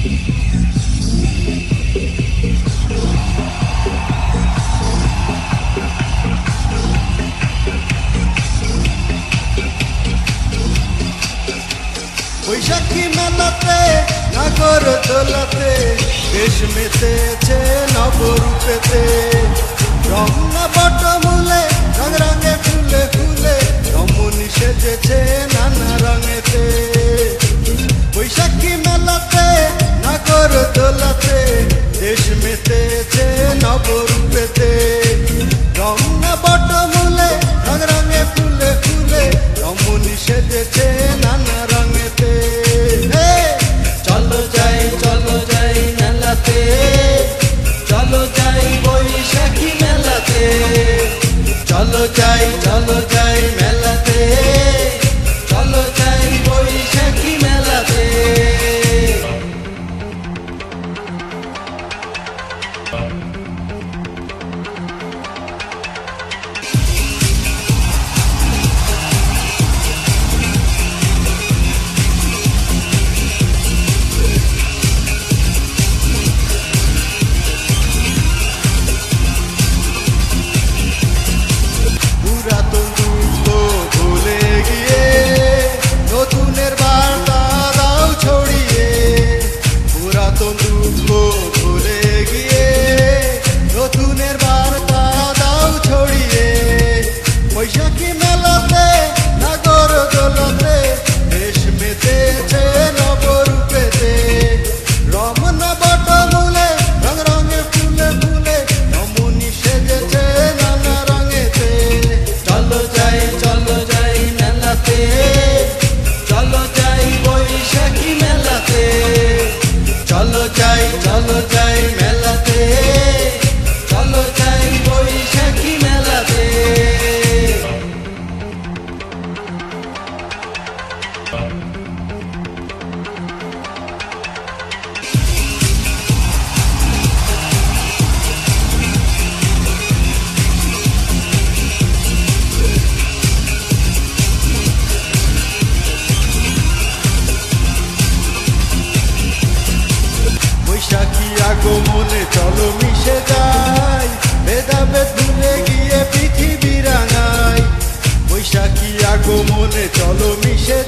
বৈশাখী মেলাতে নাগর দোলাতে দেশ মেতেছে নবরূপেতে, রমনা বটমূলে রং রঙে ফুলে ফুলে রমণী সেজেছে নানা রঙেতে। বৈশাখী মেলাতে নাগর দোলাতে দেশ মেতেছে নবরূপেতে, রমনা বটমূলে রং রঙে ফুলে ফুলে রমণী সেজেছে নানা রঙেতে। চলো যাই মেলাতে, চলো যাই বৈশাখী মেলাতে, চলো যাই মেলাতে, চলো যাই বৈশাখী মেলাতে। বৈশাখী মেলাতে নাগর দোলাতে দেশ মেতেছে নবরূপেতে, রমনা বটমূলে রং রঙে ফুলে ফুলে রমণী সেজেছে নানা রঙেতে। চলো যাই মেলাতে, চলো যাই বৈশাখী মেলাতে, চলো যাই মেলাতে, চলো যাই বৈশাখী মেলাতে। বৈশাখী আগমনে চলো মিশে যাই, ভেদাভেদ ভুলে গিয়ে পৃথিবী রাঙাই। বৈশাখী আগমনে চলো মিশে